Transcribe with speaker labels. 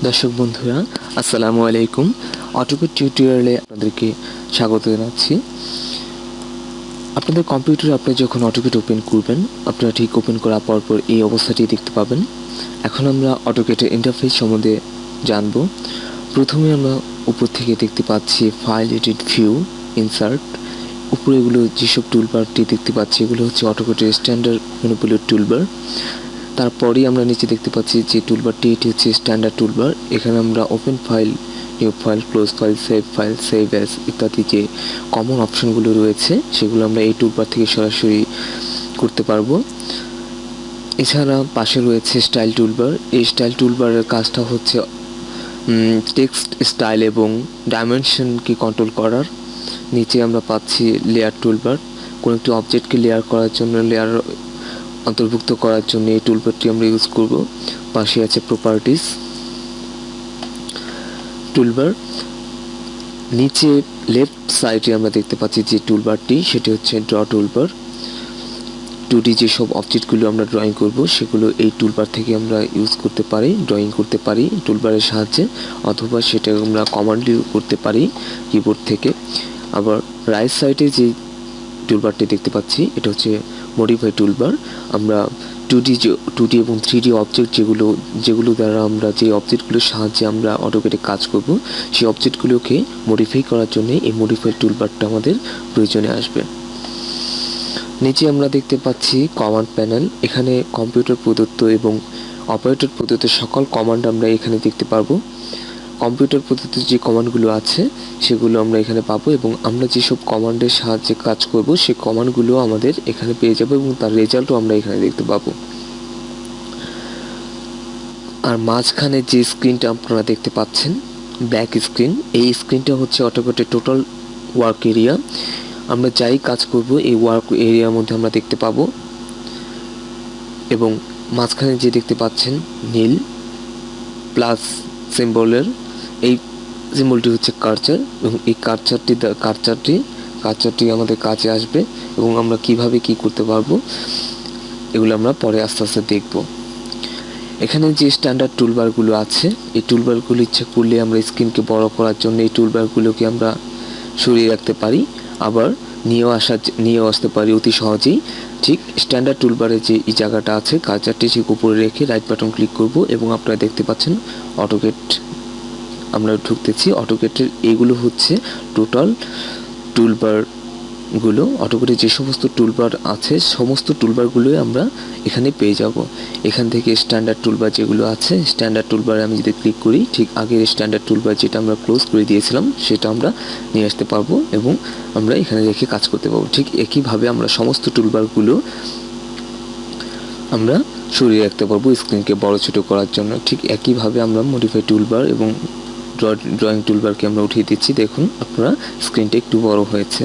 Speaker 1: দর্শক বন্ধুরা, আসসালামু আলাইকুম। অটোক্যাড টিউটোরিয়ালে আপনাদেরকে স্বাগত জানাচ্ছি। আপনাদের কম্পিউটারে আপনি যখন অটোক্যাড ওপেন করবেন, আপনারা ঠিক ওপেন করার পর এই অবস্থাটি দেখতে পাবেন। এখন আমরা অটোক্যাডের ইন্টারফেস সম্বন্ধে জানব। প্রথমে আমরা উপর থেকে দেখতে পাচ্ছি ফাইল, এডিট, ভিউ, ইনসার্ট। উপরে এগুলো যেসব টুলবারটি দেখতে পাচ্ছি এগুলো হচ্ছে অটোক্যাডের স্ট্যান্ডার্ড ম্যানিপুলেট টুলবার। তারপরেই আমরা নিচে দেখতে পাচ্ছি যে টুলবারটি, এটি হচ্ছে স্ট্যান্ডার্ড টুলবার। এখানে আমরা open file, new file, close file, save as ইত্যাদি যে কমন অপশনগুলো রয়েছে সেগুলো আমরা এই টুলবার থেকে সরাসরি করতে পারবো। এছাড়া পাশে রয়েছে স্টাইল টুলবার। এই স্টাইল টুলবারের কাজটা হচ্ছে টেক্সট স্টাইল এবং ডাইমেনশনকে কন্ট্রোল করার। নিচে আমরা পাচ্ছি লেয়ার টুলবার। কোনো একটি অবজেক্টকে লেয়ার করার জন্য, লেয়ার অন্তর্ভুক্ত করার জন্য এই টুলবারটি আমরা ইউজ করব। পাশে আছে প্রপার্টিজ টুলবার। নিচে লেফট সাইডে আমরা দেখতে পাচ্ছি যে টুলবারটি, সেটি হচ্ছে ড্র টুলবার। 2D যেসব অবজেক্টগুলো আমরা ড্রয়িং করব সেগুলো এই টুলবার থেকে আমরা ইউজ করতে পারি, ড্রয়িং করতে পারি টুলবারের সাহায্যে, অথবা সেটা আমরা কমান্ডলি করতে পারি কিবোর্ড থেকে। আবার রাইট সাইডে যে টুলবারটি দেখতে পাচ্ছি এটা হচ্ছে মডিফাই টুলবার। আমরা 2D এবং 3D অবজেক্ট যেগুলো দ্বারা আমরা যে অবজেক্টগুলোর সাহায্যে আমরা অটোক্যাডে কাজ করব সেই অবজেক্টগুলোকে মডিফাই করার জন্য এই মডিফাই টুলবারটা আমাদের প্রয়োজনে আসবে। নিচে আমরা দেখতে পাচ্ছি কমান্ড প্যানেল। এখানে কম্পিউটার প্রদত্ত এবং অপারেটর প্রদত্ত সকল কমান্ড আমরা এখানে দেখতে পারবো। কম্পিউটার প্রদত্ত যে কমান্ডগুলো আছে সেগুলো আমরা এখানে পাবো এবং আমরা যেসব কমান্ডের সাহায্যে কাজ করব সেই কমান্ডগুলো আমাদের এখানে পেয়ে যাবো এবং তার রেজাল্টও আমরা এখানে দেখতে পাবো। আর মাঝখানে যে স্ক্রিনটা আপনারা দেখতে পাচ্ছেন ব্ল্যাক স্ক্রিন, এই স্ক্রিনটা হচ্ছে অটোক্যাডের টোটাল ওয়ার্ক এরিয়া। আমরা যাই কাজ করব এই ওয়ার্ক এরিয়ার মধ্যে আমরা দেখতে পাবো। এবং মাঝখানে যে দেখতে পাচ্ছেন নীল প্লাস সিম্বলের, এই সিম্বলটি হচ্ছে কার্সার এবং এই কার্সারটি আমাদের কাজে আসবে এবং আমরা কিভাবে কি করতে পারবো এগুলো আমরা পরে আস্তে আস্তে দেখব। এখানে যে স্ট্যান্ডার্ড টুলবারগুলো আছে এই টুলবারগুলো ইচ্ছা করলে আমরা স্ক্রিনকে বড় করার জন্য এই টুলবারগুলোকে আমরা সরিয়ে রাখতে পারি, আবার নিয়েও আসতে পারি অতি সহজেই। ঠিক স্ট্যান্ডার্ড টুলবারে যে এই জায়গাটা আছে কার্সারটি ঠিক উপরে রেখে রাইট বাটন ক্লিক করব এবং আপনারা দেখতে পাচ্ছেন অটোক্যাড আমরা ঢুকতেছি। অটোক্যাডের এগুলো হচ্ছে টোটাল টুলবারগুলো। অটোক্যাডে যে সমস্ত টুলবার আছে সমস্ত টুলবারগুলোই আমরা এখানে পেয়ে যাব। এখান থেকে স্ট্যান্ডার্ড টুলবার যেগুলো আছে স্ট্যান্ডার্ড টুলবারে আমি যদি ক্লিক করি ঠিক আগের স্ট্যান্ডার্ড টুলবার যেটা আমরা ক্লোজ করে দিয়েছিলাম সেটা আমরা নিয়ে আসতে পারবো এবং আমরা এখানে রেখে কাজ করতে পারবো। ঠিক একইভাবে আমরা সমস্ত টুলবারগুলো আমরা সরিয়ে রাখতে পারবো স্ক্রিনকে বড় ছোট করার জন্য। ঠিক একইভাবে আমরা মডিফাই টুলবার এবং ড্রয়িং টুলবারকে আমরা উঠিয়ে দিচ্ছি। দেখুন আপনারা স্ক্রিনটা একটু বড় হয়েছে।